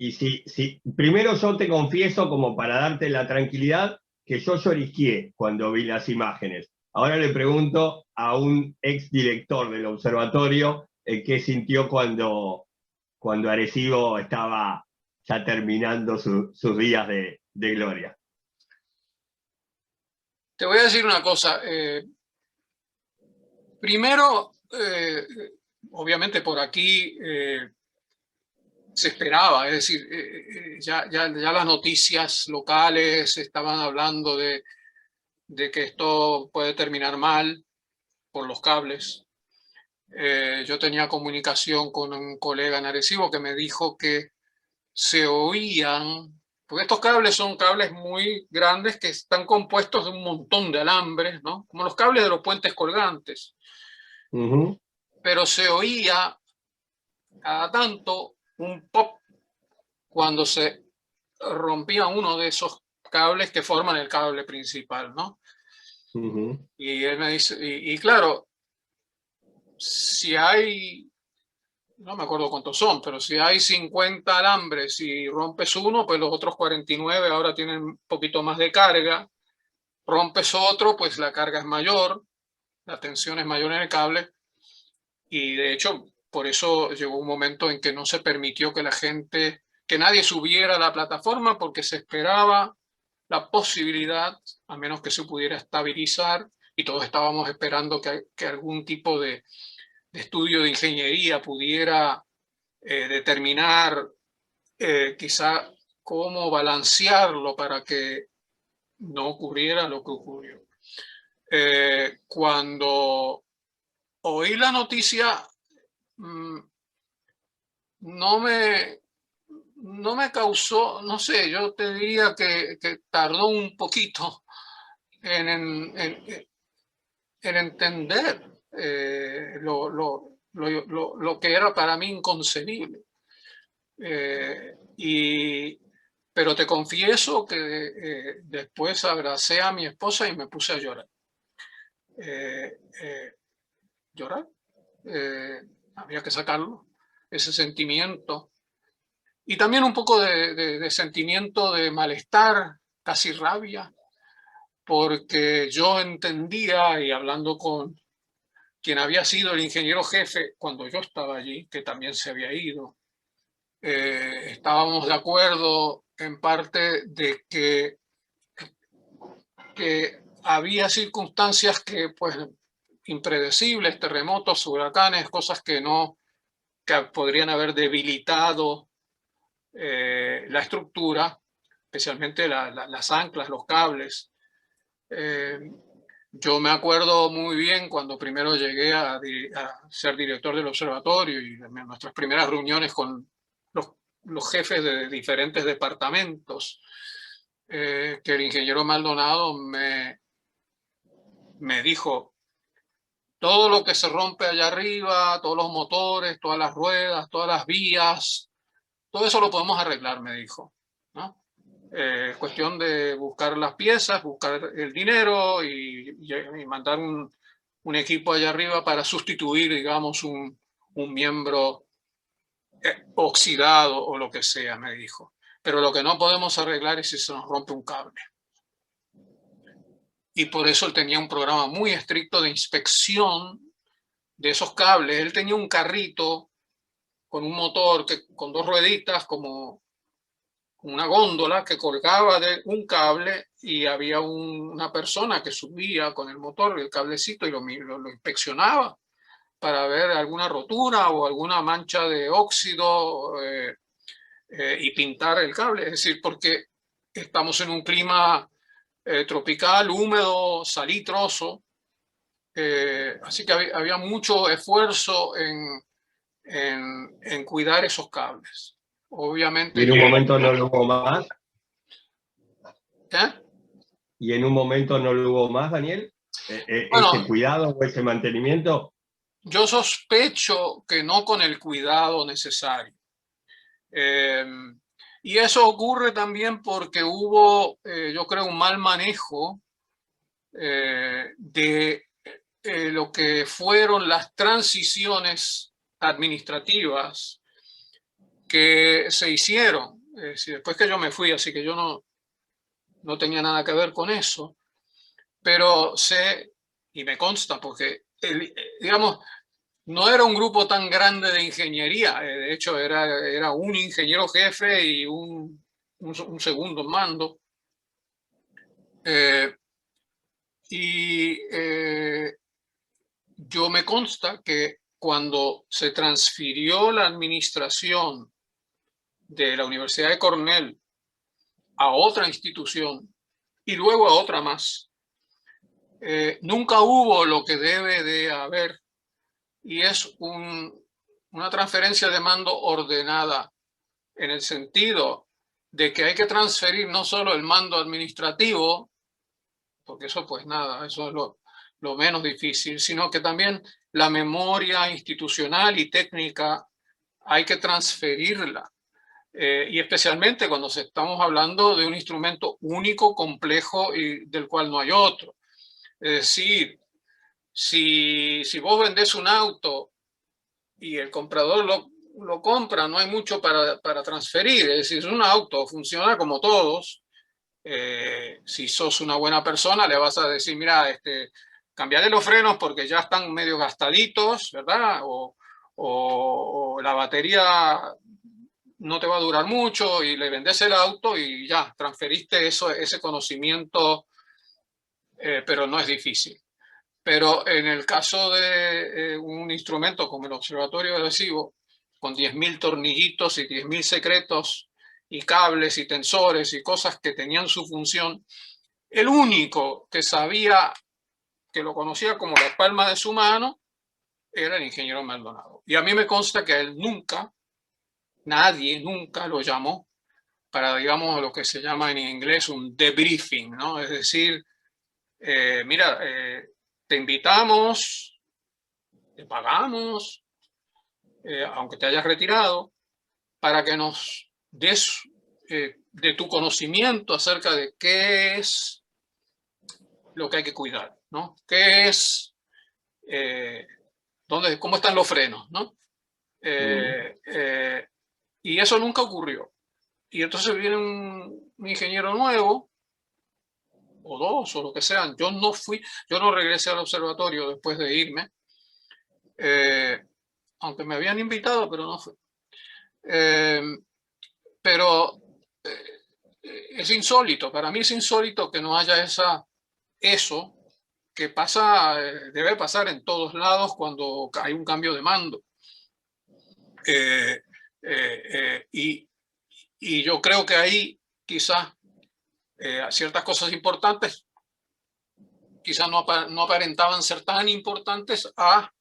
Y si, primero yo te confieso, como para darte la tranquilidad, que yo lloriqueé cuando vi las imágenes. Ahora le pregunto a un ex director del observatorio qué sintió cuando Arecibo estaba ya terminando sus días de gloria. Te voy a decir una cosa. Primero, obviamente por aquí se esperaba, es decir, ya las noticias locales estaban hablando de que esto puede terminar mal por los cables. Yo tenía comunicación con un colega en Arecibo que me dijo que se oían, porque estos cables son cables muy grandes que están compuestos de un montón de alambres, ¿no? Como los cables de los puentes colgantes. Pero se oía cada tanto un pop cuando se rompía uno de esos cables que forman el cable principal, ¿no? Y él me dice, y claro, si hay, no me acuerdo cuántos son, pero si hay 50 alambres y rompes uno, pues los otros 49 ahora tienen un poquito más de carga. Rompes otro, pues la carga es mayor, la tensión es mayor en el cable. Y de hecho, por eso llegó un momento en que no se permitió que la gente, que nadie subiera a la plataforma porque se esperaba la posibilidad, a menos que se pudiera estabilizar, y todos estábamos esperando que algún tipo de estudio de ingeniería pudiera determinar quizá cómo balancearlo para que no ocurriera lo que ocurrió. Cuando oí la noticia, no me causó, no sé, yo te diría que tardó un poquito en entender lo que era para mí inconcebible. Pero te confieso que después abracé a mi esposa y me puse a llorar. Llorar. Había que sacarlo, ese sentimiento. Y también un poco de sentimiento de malestar, casi rabia, porque yo entendía, y hablando con quien había sido el ingeniero jefe cuando yo estaba allí, que también se había ido, estábamos de acuerdo en parte de que había circunstancias que, pues, impredecibles, terremotos, huracanes, cosas que podrían haber debilitado la estructura, especialmente las anclas, los cables. Yo me acuerdo muy bien cuando primero llegué a ser director del observatorio y en nuestras primeras reuniones con los jefes de diferentes departamentos, que el ingeniero Maldonado me dijo: todo lo que se rompe allá arriba, todos los motores, todas las ruedas, todas las vías, todo eso lo podemos arreglar, me dijo, ¿no? Es cuestión de buscar las piezas, buscar el dinero y mandar un equipo allá arriba para sustituir, digamos, un miembro oxidado o lo que sea, me dijo. Pero lo que no podemos arreglar es si se nos rompe un cable. Y por eso él tenía un programa muy estricto de inspección de esos cables. Él tenía un carrito con un motor con dos rueditas, como una góndola que colgaba de un cable, y había una persona que subía con el motor, el cablecito, y lo inspeccionaba para ver alguna rotura o alguna mancha de óxido y pintar el cable. Es decir, porque estamos en un clima tropical, húmedo, salitroso, así que había mucho esfuerzo en cuidar esos cables. Y Obviamente en un momento no lo hubo más. ¿Eh? Y en un momento no lo hubo más, Daniel. Ese Bueno, cuidado o ese mantenimiento. yo sospecho que no con el cuidado necesario. Y eso ocurre también porque hubo, yo creo, un mal manejo de lo que fueron las transiciones administrativas que se hicieron. Después que yo me fui, así que yo no tenía nada que ver con eso, pero sé, y me consta, porque, digamos, no era un grupo tan grande de ingeniería, de hecho era un ingeniero jefe y un segundo mando. Yo me consta que cuando se transfirió la administración de la Universidad de Cornell a otra institución y luego a otra más, nunca hubo lo que debe de haber, y es una transferencia de mando ordenada, en el sentido de que hay que transferir no solo el mando administrativo, porque eso pues nada, eso es lo menos difícil, sino que también la memoria institucional y técnica hay que transferirla. Y especialmente cuando estamos hablando de un instrumento único, complejo y del cual no hay otro. Es decir, si vos vendés un auto y el comprador lo compra, no hay mucho para transferir. Es decir, un auto funciona como todos. Si sos una buena persona, le vas a decir, mira, cambiarle los frenos porque ya están medio gastaditos, ¿verdad? O la batería no te va a durar mucho, y le vendes el auto y ya, transferiste ese conocimiento, pero no es difícil. Pero en el caso de un instrumento como el Observatorio de Arecibo, con 10.000 tornillitos y 10.000 secretos y cables y tensores y cosas que tenían su función, el único que sabía, que lo conocía como la palma de su mano, era el ingeniero Maldonado. Y a mí me consta que él nunca, nadie nunca lo llamó para, digamos, lo que se llama en inglés un debriefing, ¿no? Es decir, mira, te invitamos, te pagamos, aunque te hayas retirado, para que nos des de tu conocimiento acerca de qué es lo que hay que cuidar, ¿no? ¿Qué es, cómo están los frenos, ¿no? Y eso nunca ocurrió. Y entonces viene un ingeniero nuevo, o dos, o lo que sean. Yo no regresé al observatorio después de irme, aunque me habían invitado, pero no fui. Pero es insólito, para mí es insólito que no haya eso que pasa, debe pasar en todos lados cuando hay un cambio de mando. Y yo creo que ahí quizás ciertas cosas importantes quizás no aparentaban ser tan importantes a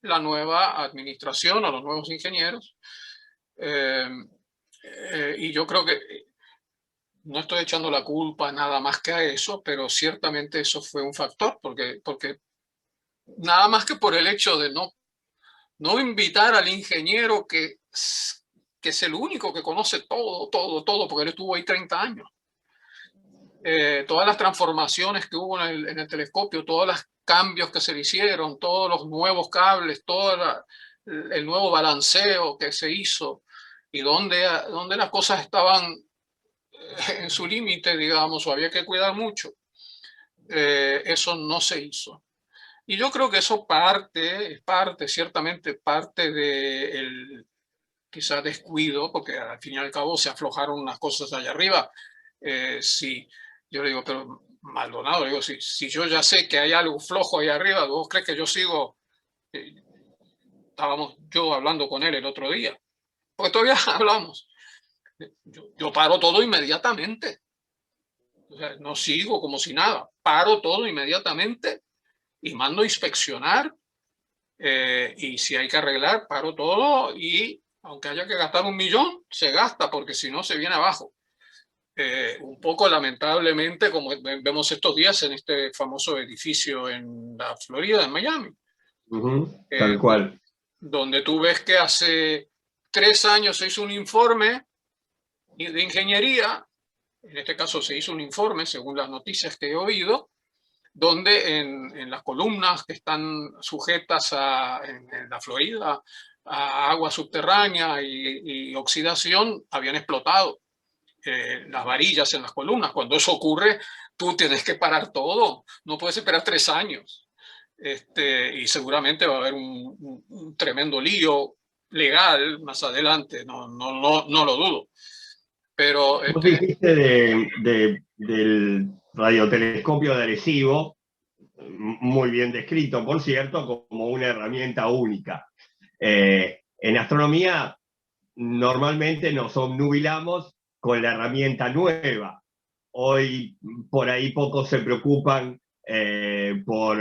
la nueva administración, a los nuevos ingenieros. Y yo creo que no estoy echando la culpa nada más que a eso, pero ciertamente eso fue un factor, porque nada más que por el hecho de no invitar al ingeniero que es el único que conoce todo, porque él estuvo ahí 30 años. Todas las transformaciones que hubo en el telescopio, todos los cambios que se le hicieron, todos los nuevos cables, todo el nuevo balanceo que se hizo, y donde las cosas estaban en su límite, digamos, o había que cuidar mucho, eso no se hizo. Y yo creo que eso ciertamente parte del quizás descuido, porque al fin y al cabo se aflojaron unas cosas allá arriba. Sí, yo le digo, pero Maldonado, digo, si yo ya sé que hay algo flojo ahí arriba, ¿vos crees que yo sigo? Estábamos yo hablando con él el otro día, porque todavía hablamos. Yo paro todo inmediatamente. O sea, no sigo como si nada. Paro todo inmediatamente y mando a inspeccionar. Y si hay que arreglar, paro todo, y aunque haya que gastar 1.000.000, se gasta, porque si no se viene abajo. Un poco lamentablemente, como vemos estos días en este famoso edificio en la Florida, en Miami. Tal cual. Donde tú ves que hace 3 años se hizo un informe de ingeniería, en este caso se hizo un informe, según las noticias que he oído, donde en las columnas que están sujetas en la Florida a agua subterránea y oxidación, habían explotado las varillas en las columnas. Cuando eso ocurre, tú tienes que parar todo, no puedes esperar 3 años. Y seguramente va a haber un tremendo lío legal más adelante, no lo dudo. Pero Vos dijiste del radiotelescopio de Arecibo, muy bien descrito, por cierto, como una herramienta única. En astronomía normalmente nos obnubilamos con la herramienta nueva. Hoy por ahí pocos se preocupan por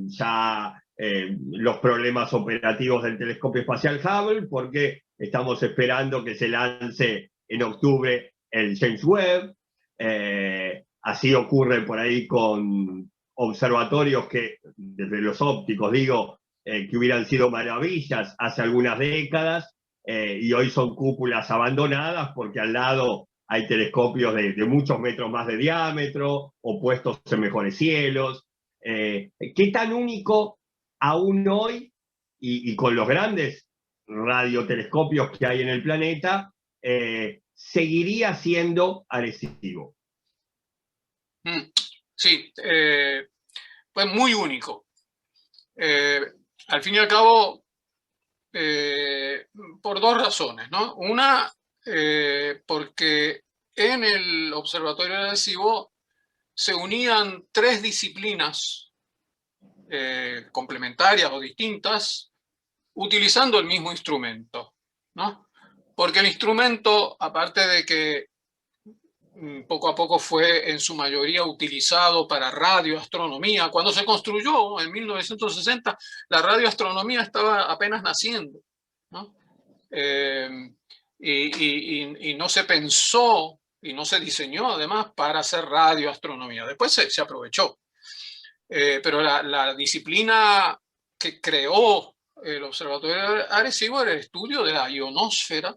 ya los problemas operativos del telescopio espacial Hubble, porque estamos esperando que se lance en octubre el James Webb. Así ocurre por ahí con observatorios que, desde los ópticos digo, que hubieran sido maravillas hace algunas décadas, y hoy son cúpulas abandonadas porque al lado hay telescopios de muchos metros más de diámetro o puestos en mejores cielos. ¿Qué tan único aún hoy, y con los grandes radiotelescopios que hay en el planeta, seguiría siendo Arecibo? Sí, pues muy único. Al fin y al cabo, por 2 razones, ¿no? Una, porque en el Observatorio de Arecibo se unían 3 disciplinas complementarias o distintas utilizando el mismo instrumento, ¿no? Porque el instrumento, aparte de que poco a poco fue en su mayoría utilizado para radioastronomía. Cuando se construyó en 1960, la radioastronomía estaba apenas naciendo, ¿no? Y no se pensó y no se diseñó además para hacer radioastronomía. Después se aprovechó. Pero la disciplina que creó el Observatorio de Arecibo era el estudio de la ionosfera,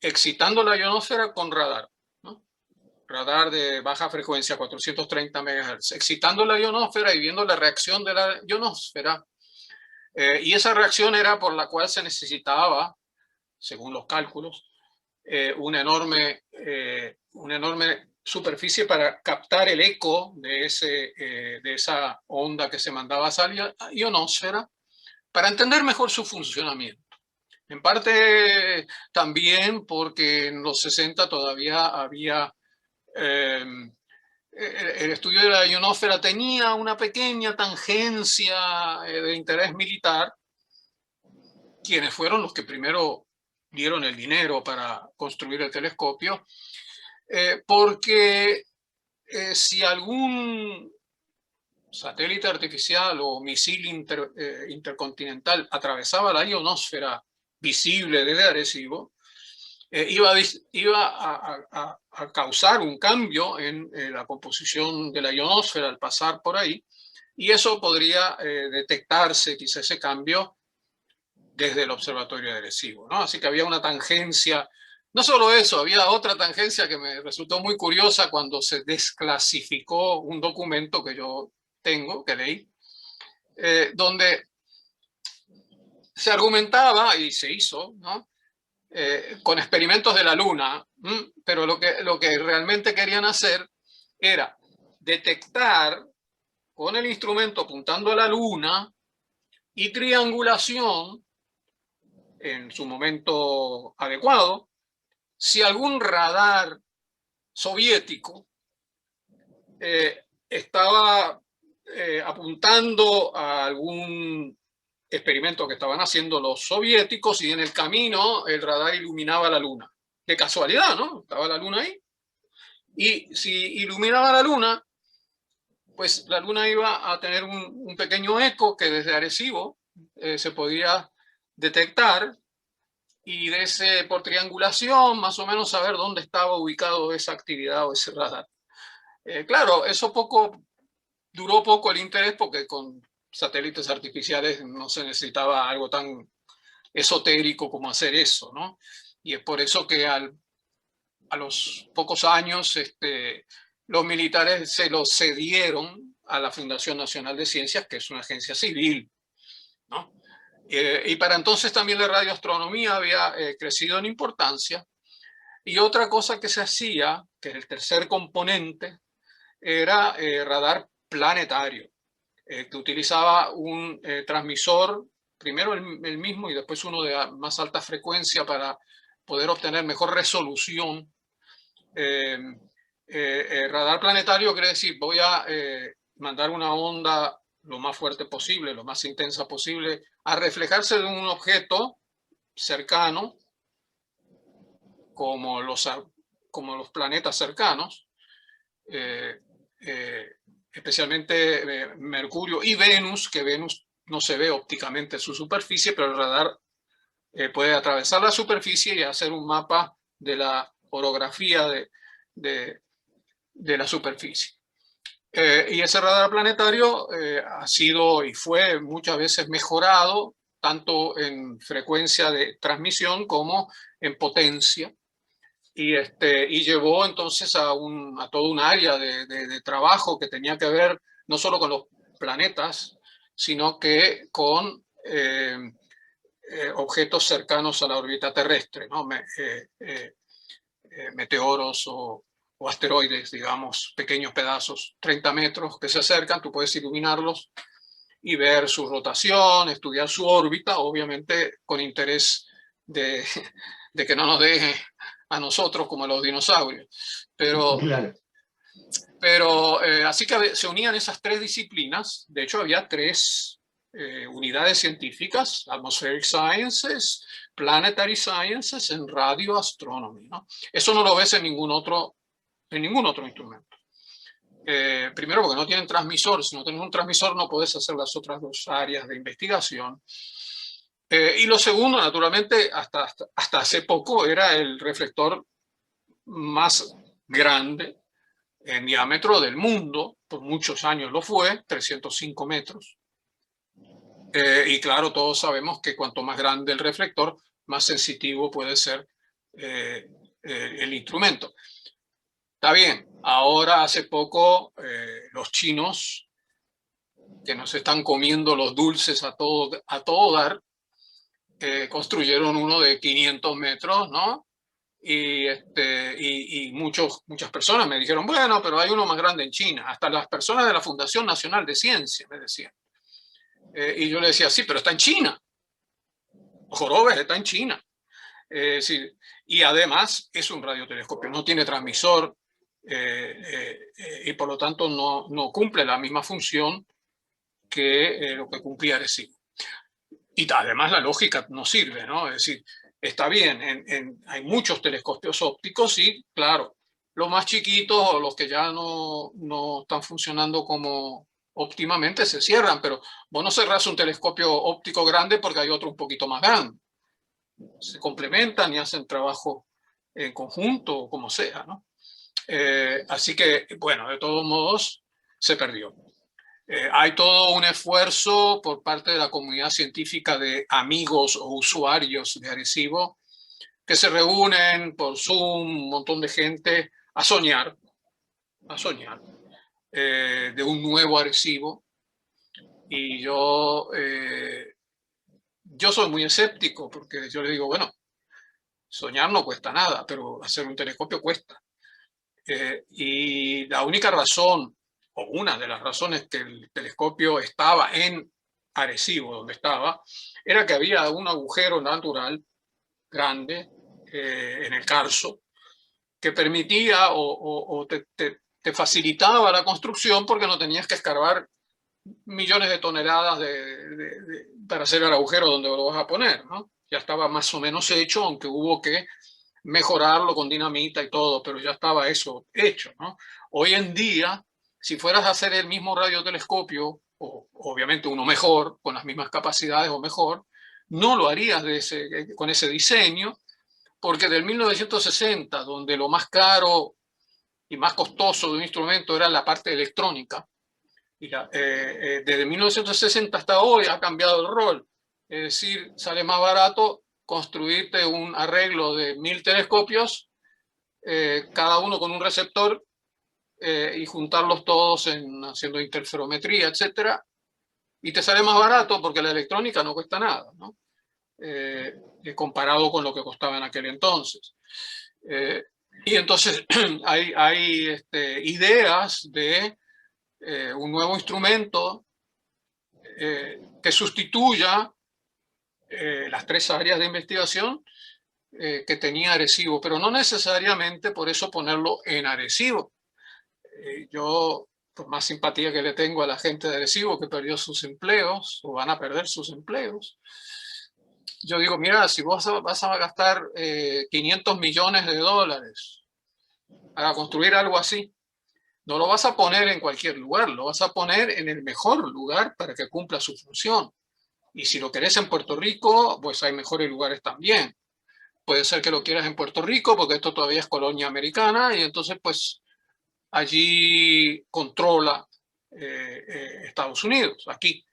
excitando la ionosfera con radar, ¿no? Radar de baja frecuencia, 430 MHz, excitando la ionosfera y viendo la reacción de la ionosfera. Y esa reacción era por la cual se necesitaba, según los cálculos, una enorme superficie para captar el eco de esa onda que se mandaba hacia la ionosfera, para entender mejor su funcionamiento. En parte también porque en los 60 todavía había el estudio de la ionosfera tenía una pequeña tangencia de interés militar, quienes fueron los que primero dieron el dinero para construir el telescopio, porque si algún satélite artificial o misil intercontinental atravesaba la ionosfera visible desde Arecibo, iba a causar un cambio en la composición de la ionosfera al pasar por ahí, y eso podría detectarse, quizá ese cambio, desde el Observatorio de Arecibo, ¿no? Así que había una tangencia. No solo eso, había otra tangencia que me resultó muy curiosa cuando se desclasificó un documento que yo tengo, que leí, donde se argumentaba, y se hizo, ¿no? Con experimentos de la Luna, pero lo que realmente querían hacer era detectar con el instrumento apuntando a la Luna y triangulación en su momento adecuado, si algún radar soviético estaba apuntando a algún experimento que estaban haciendo los soviéticos y en el camino el radar iluminaba la Luna. Qué casualidad, ¿no? Estaba la Luna ahí. Y si iluminaba la Luna, pues la Luna iba a tener un pequeño eco que desde Arecibo se podía detectar, y por triangulación más o menos saber dónde estaba ubicado esa actividad o ese radar. Claro, eso duró poco el interés, porque con satélites artificiales no se necesitaba algo tan esotérico como hacer eso, ¿no? Y es por eso que a los pocos años los militares se los cedieron a la Fundación Nacional de Ciencias, que es una agencia civil, ¿no? Y para entonces también la radioastronomía había crecido en importancia. Y otra cosa que se hacía, que es el tercer componente, era radar planetario, que utilizaba un transmisor, primero el mismo y después uno de más alta frecuencia para poder obtener mejor resolución. Radar planetario quiere decir, voy a mandar una onda lo más fuerte posible, lo más intensa posible, a reflejarse de un objeto cercano, como los planetas cercanos, especialmente Mercurio y Venus, que Venus no se ve ópticamente en su superficie, pero el radar puede atravesar la superficie y hacer un mapa de la orografía de la superficie. Y ese radar planetario ha sido y fue muchas veces mejorado, tanto en frecuencia de transmisión como en potencia. Y llevó entonces a todo un área de trabajo que tenía que ver no solo con los planetas, sino que con objetos cercanos a la órbita terrestre, ¿no? Meteoros o asteroides, digamos, pequeños pedazos, 30 metros que se acercan, tú puedes iluminarlos y ver su rotación, estudiar su órbita, obviamente con interés de que no nos deje a nosotros como a los dinosaurios. Claro. Pero así que se unían esas tres disciplinas. De hecho, había tres unidades científicas: Atmospheric Sciences, Planetary Sciences, en radioastronomy, ¿no? Eso no lo ves en ningún otro instrumento. Primero porque no tienen transmisor. Si no tienes un transmisor no puedes hacer las otras dos áreas de investigación. Y lo segundo, naturalmente, hasta hace poco era el reflector más grande en diámetro del mundo. Por muchos años lo fue, 305 metros. Y claro, todos sabemos que cuanto más grande el reflector, más sensitivo puede ser el instrumento. Está bien, ahora hace poco los chinos, que nos están comiendo los dulces a todo dar, construyeron uno de 500 metros, ¿no? Y muchas personas me dijeron, bueno, pero hay uno más grande en China. Hasta las personas de la Fundación Nacional de Ciencia me decían. Y yo le decía, sí, pero está en China. Jorobes está en China. Sí, y además es un radiotelescopio, no tiene transmisor y por lo tanto no cumple la misma función que lo que cumplía Arecibo. Y además la lógica no sirve, ¿no? Es decir, está bien, hay muchos telescopios ópticos y, claro, los más chiquitos o los que ya no están funcionando como óptimamente se cierran, pero vos no cerrás un telescopio óptico grande porque hay otro un poquito más grande. Se complementan y hacen trabajo en conjunto o como sea, ¿no? Así que, bueno, de todos modos, se perdió. Hay todo un esfuerzo por parte de la comunidad científica de amigos o usuarios de Arecibo que se reúnen por Zoom, un montón de gente, a soñar de un nuevo Arecibo. Y yo soy muy escéptico porque yo le digo, bueno, soñar no cuesta nada, pero hacer un telescopio cuesta. Y la única razón, o una de las razones que el telescopio estaba en Arecibo, donde estaba, era que había un agujero natural grande en el Carso que permitía o te facilitaba la construcción porque no tenías que escarbar millones de toneladas para hacer el agujero donde lo vas a poner, ¿no? Ya estaba más o menos hecho, aunque hubo que mejorarlo con dinamita y todo, pero ya estaba eso hecho, ¿no? Hoy en día, si fueras a hacer el mismo radiotelescopio, o obviamente uno mejor, con las mismas capacidades o mejor, no lo harías con ese diseño, porque del 1960, donde lo más caro y más costoso de un instrumento era la parte electrónica, y desde 1960 hasta hoy ha cambiado el rol. Es decir, sale más barato construirte un arreglo de 1000 telescopios, cada uno con un receptor, y juntarlos todos haciendo interferometría, etcétera, y te sale más barato porque la electrónica no cuesta nada, ¿no? Comparado con lo que costaba en aquel entonces. Y entonces hay ideas de un nuevo instrumento que sustituya las 3 áreas de investigación que tenía Arecibo, pero no necesariamente por eso ponerlo en Arecibo. Yo, por más simpatía que le tengo a la gente de Arecibo que perdió sus empleos o van a perder sus empleos, yo digo, mira, si vos vas a gastar 500 millones de dólares para construir algo así, no lo vas a poner en cualquier lugar, lo vas a poner en el mejor lugar para que cumpla su función. Y si lo querés en Puerto Rico, pues hay mejores lugares también. Puede ser que lo quieras en Puerto Rico porque esto todavía es colonia americana y entonces pues allí controla Estados Unidos, aquí.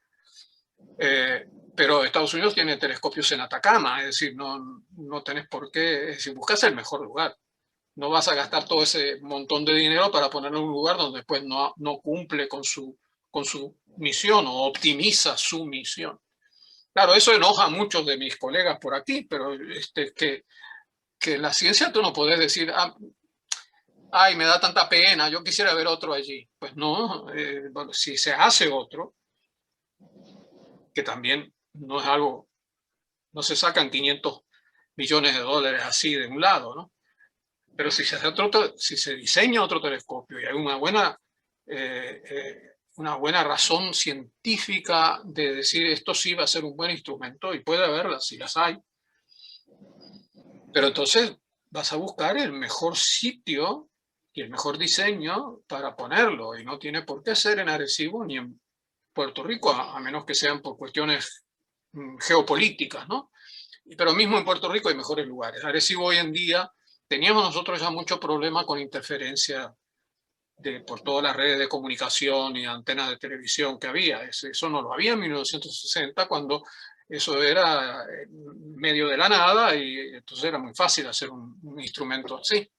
Pero Estados Unidos tiene telescopios en Atacama, es decir, no tenés por qué, es decir, buscas el mejor lugar. No vas a gastar todo ese montón de dinero para ponerlo en un lugar donde después no cumple con su misión o optimiza su misión. Claro, eso enoja a muchos de mis colegas por aquí, pero que en la ciencia tú no podés decir, ay, me da tanta pena, yo quisiera ver otro allí. Pues no, bueno, si se hace otro, que también no es algo, no se sacan 500 millones de dólares así de un lado, ¿no? Pero si se hace si se diseña otro telescopio y hay una buena razón científica de decir esto sí va a ser un buen instrumento, y puede haberlas, si las hay, pero entonces vas a buscar el mejor sitio y el mejor diseño para ponerlo, y no tiene por qué ser en Arecibo ni en Puerto Rico, a menos que sean por cuestiones geopolíticas, ¿no? Pero mismo en Puerto Rico hay mejores lugares. Arecibo hoy en día, teníamos nosotros ya mucho problema con interferencia por todas las redes de comunicación y antenas de televisión que había. Eso no lo había en 1960, cuando eso era en medio de la nada, y entonces era muy fácil hacer un instrumento así.